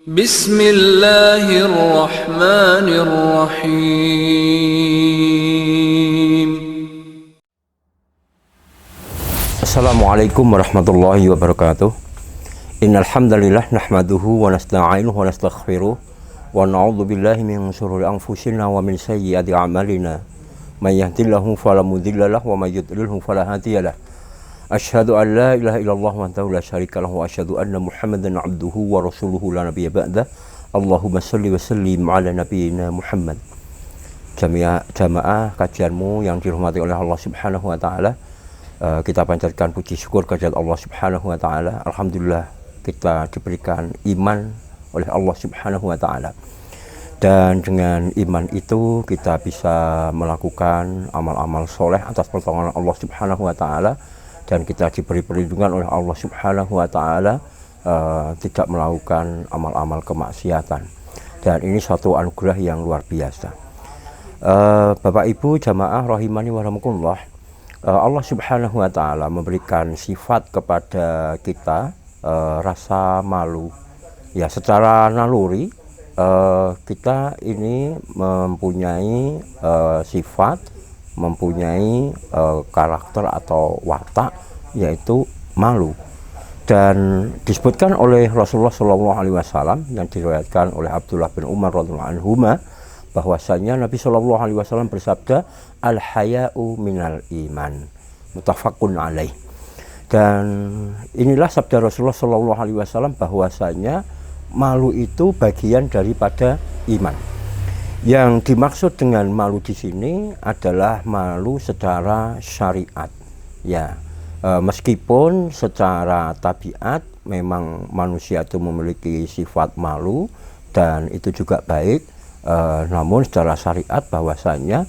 Bismillahirrahmanirrahim. Assalamualaikum warahmatullahi wabarakatuh. Innal hamdalillah nahmaduhu wa nasta'inuhu wa nastaghfiruh wa na'udzu billahi min shururi anfusina wa min sayyiati a'malina. May yahdihillahu fala mudilla lahu wa may yudlilhu fala hadiya lahu. Asyhadu an la ilaha illallah wahdahu la syarika lahu wa asyhadu anna Muhammadan abduhu wa rasuluhu la nabiyya ba'dah. Allahumma shalli wa sallim ala nabiyyina Muhammad. Jamaah kajianmu yang dirahmati oleh Allah Subhanahu wa taala. Kita panjatkan puji syukur kehadirat Allah Subhanahu wa taala. Alhamdulillah kita diberikan iman oleh Allah Subhanahu wa taala. Dan dengan iman itu kita bisa melakukan amal-amal soleh atas pertolongan Allah Subhanahu wa taala, dan kita diberi perlindungan oleh Allah Subhanahu wa taala tidak melakukan amal-amal kemaksiatan. Dan ini suatu anugerah yang luar biasa. Bapak Ibu jamaah rahimani wa rahmakumullah, Allah Subhanahu wa taala memberikan sifat kepada kita, rasa malu. Ya, secara naluri kita ini mempunyai sifat, mempunyai karakter atau watak, yaitu malu. Dan disebutkan oleh Rasulullah SAW yang diriwayatkan oleh Abdullah bin Umar radhiyallahu anhuma, bahwasanya Nabi SAW bersabda, al-haya'u minal iman, muttafaqun alaih. Dan inilah sabda Rasulullah SAW bahwasanya malu itu bagian daripada iman. Yang dimaksud dengan malu di sini adalah malu secara syariat. Ya, meskipun secara tabiat memang manusia itu memiliki sifat malu dan itu juga baik, namun secara syariat bahwasanya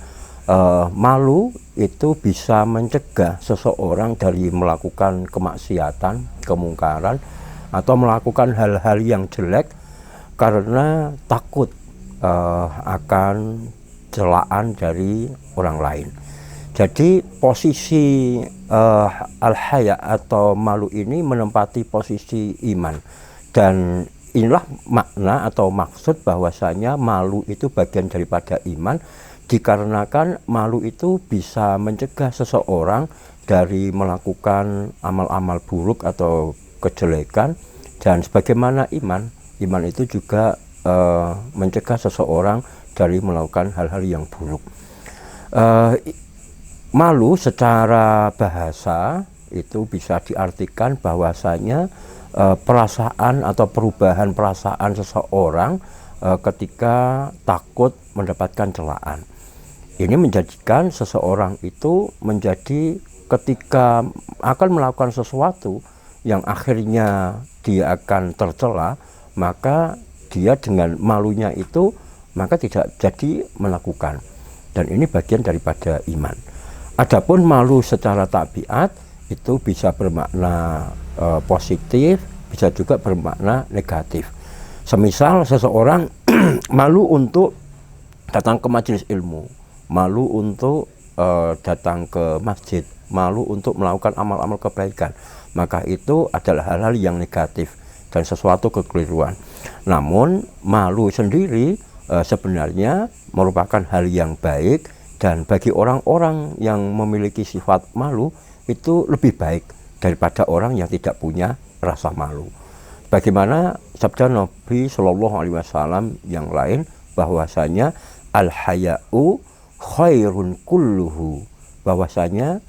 malu itu bisa mencegah seseorang dari melakukan kemaksiatan, kemungkaran, atau melakukan hal-hal yang jelek karena takut akan celaan dari orang lain. Jadi posisi al-haya atau malu ini menempati posisi iman, dan inilah makna atau maksud bahwasanya malu itu bagian daripada iman, dikarenakan malu itu bisa mencegah seseorang dari melakukan amal-amal buruk atau kejelekan. Dan sebagaimana iman itu juga mencegah seseorang dari melakukan hal-hal yang buruk. Malu secara bahasa itu bisa diartikan bahwasanya perasaan atau perubahan perasaan seseorang ketika takut mendapatkan celaan. Ini menjadikan seseorang itu menjadi ketika akan melakukan sesuatu yang akhirnya dia akan tercela, maka dia dengan malunya itu maka tidak jadi melakukan. Dan ini bagian daripada iman. Adapun malu secara tabiat itu bisa bermakna positif, bisa juga bermakna negatif. Semisal seseorang malu untuk datang ke majelis ilmu, malu untuk datang ke masjid, malu untuk melakukan amal-amal kebaikan, maka itu adalah hal-hal yang negatif dan sesuatu kekeliruan. Namun malu sendiri sebenarnya merupakan hal yang baik, dan bagi orang-orang yang memiliki sifat malu itu lebih baik daripada orang yang tidak punya rasa malu. Bagaimana sabda Nabi SAW yang lain bahwasanya al-haya'u khairun kulluhu, bahwasanya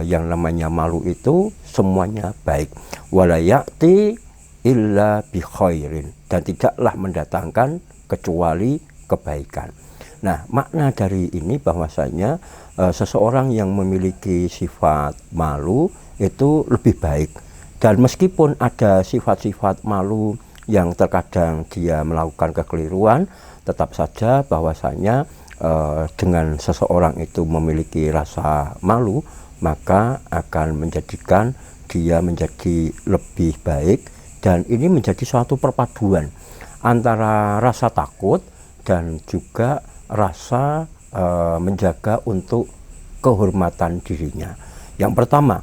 yang namanya malu itu semuanya baik. Wala ya'ti illa bi khairin, dan tidaklah mendatangkan kecuali kebaikan. Nah, makna dari ini bahwasanya seseorang yang memiliki sifat malu itu lebih baik. Dan meskipun ada sifat-sifat malu yang terkadang dia melakukan kekeliruan, tetap saja bahwasanya dengan seseorang itu memiliki rasa malu, maka akan menjadikan dia menjadi lebih baik. Dan ini menjadi suatu perpaduan antara rasa takut dan juga rasa menjaga untuk kehormatan dirinya. Yang pertama,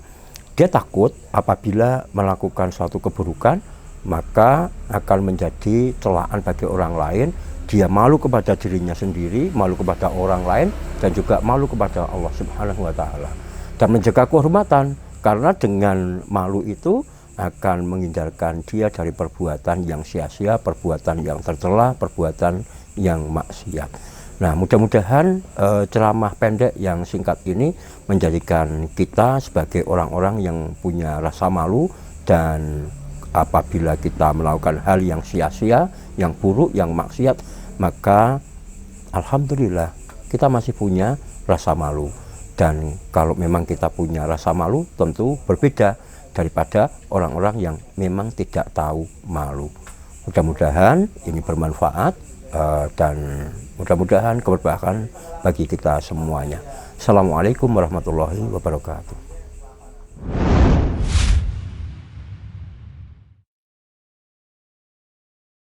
dia takut apabila melakukan suatu keburukan, maka akan menjadi celaan bagi orang lain. Dia malu kepada dirinya sendiri, malu kepada orang lain, dan juga malu kepada Allah Subhanahu wa Ta'ala. Dan menjaga kehormatan, karena dengan malu itu akan menghindarkan dia dari perbuatan yang sia-sia, perbuatan yang tercela, perbuatan yang maksiat. Nah, mudah-mudahan ceramah pendek yang singkat ini menjadikan kita sebagai orang-orang yang punya rasa malu, dan apabila kita melakukan hal yang sia-sia, yang buruk, yang maksiat, maka alhamdulillah kita masih punya rasa malu. Dan kalau memang kita punya rasa malu, tentu berbeda daripada orang-orang yang memang tidak tahu malu. Mudah-mudahan ini bermanfaat dan mudah-mudahan keberkahan bagi kita semuanya. Assalamualaikum warahmatullahi wabarakatuh.